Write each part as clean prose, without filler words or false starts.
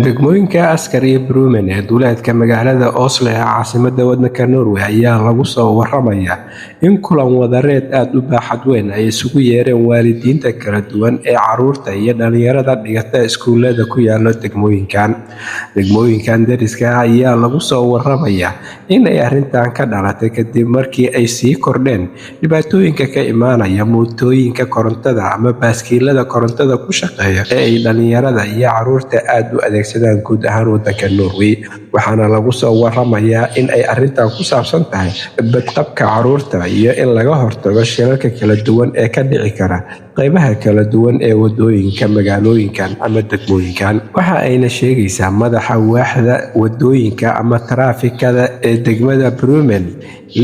degmooyinka Askar iyo Bremen ee duleedka magaalada Oslo ee caasimadda waddanka Norway ayaa lagu soo waramayaa in kulan wadareed aad u baaxad weyn ay isugu yeereen waalidiinta kala duwan ee carruurta iyo dhalinyarada dhigata iskuulada ku yaala degmooyinkan deriska ah ayaa lagu soo waramayaa in ay arrintan ka dhalatay kadib markii ay sii kordheen dhibaatooyinka ka imaanaya mootooyinka korontada ama baaskiilada korontada ku shaqeeya ee ay dhalinyarada iyo carruurta aad u adeegsadaan guud ahaan waddanka Norway. Waxaana lagu soo waramayaa in ay arrintan ku saabsan tahay badqabka carruurta iyo in laga hortago shilalka kala duwan ee ka dhici kara qaybaha kala duwan ee wadooyinka magaalooyinkan ama degmooyinkan. Waxa ayna sheegaysaa madaxa waaxda wadooyinka ama taraafikada ee degmada Bremen,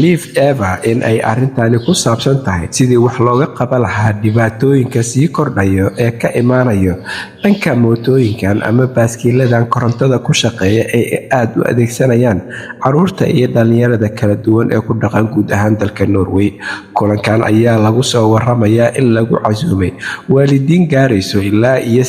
Liv Eva, in ay arrintani ku saabsan tahay sidii wax looga qaban lahaa dhibaatooyinka sii kordhaya ee ka imaanaya dhanka mootooyinkan ama baaskiiladan korontada ku shaqeeya ee aad u adeegsanayaan carruurta iyo dhalinyarada kala duwan ee ku dhaqan guud ahaan dalka Norway. Kulankan ayaa lagu soo waramayaa in lagu casuumay waalidiin gaarayso ilaa iyo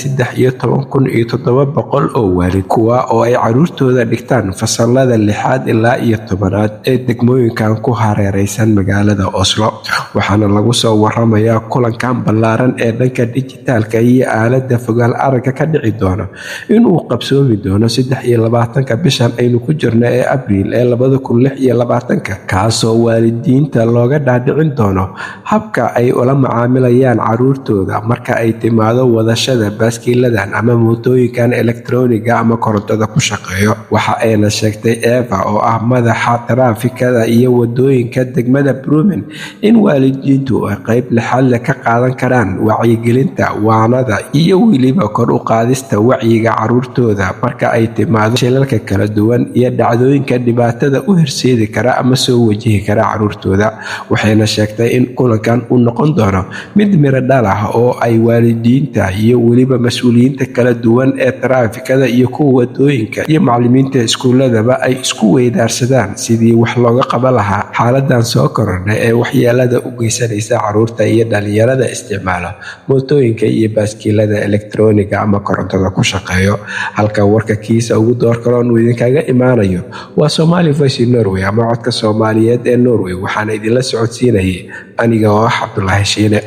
13,700 oo waalid, kuwa oo ay carruurtooda dhigtaan fasalada 6 ilaa iyo 10aad ee degmooyinkan ku hareeraysan magaalada Oslo. Waxaana lagu soo waramayaa kulankan ballaaran ee dhanka dijitaalka iyo aaladda fogaan aragga ka dhici doona inuu qabsoomi doono 23 bishan aynu ku jirno ee Abriil ee 2026, kaasoo waalidiinta looga dhaadhicin doono habka ay ula macaamilayaan carruurtooda marka ay timaado wadashada baaskiiladan ama mootooyinkan elektarooniga ama korontada ku shaqeeyo. Waxa ayna sheegtay Eva, oo ah madaxa taraafikada iyo wadooyinka degmada Bremen, in waalidiintu ay qayb lixaad leh ka qaadan karaan wacyigelinta, waanada iyo weliba kor u qaadista wacyiga carruurtooda marka ay timaado shilalka kala duwan iyo dhacdooyinka dhibaatada u horseedi kara ama soo wajihi kara carruurtooda. Waxayna sheegtay in kulankan uu noqon doono mid miro dhal ah oo ay waalidiinta iyo weliba mas'uuliyiinta kala duwan ee taraafikada iyo kuwa wadooyinka iyo macallimiinta iskuuladaba ay isku weydaarsadaan sidii wax looga qaban lahaa xaaladan soo kordhay ee waxyeelada u geysanaysa carruurta iyo dhalinyarada isticmaala mootooyinka iyo baaskiilada elektarooniga ama korontada ku shaqeeyo. Halka warka kiisa ugu doorkaroon uu idinkaga imaanayo waa Somali Voice Norway ama codka Soomaaliyeed ee Norway. Waxaana idinla socodsiinayay aniga oo ah Cabdulaahi Shiine.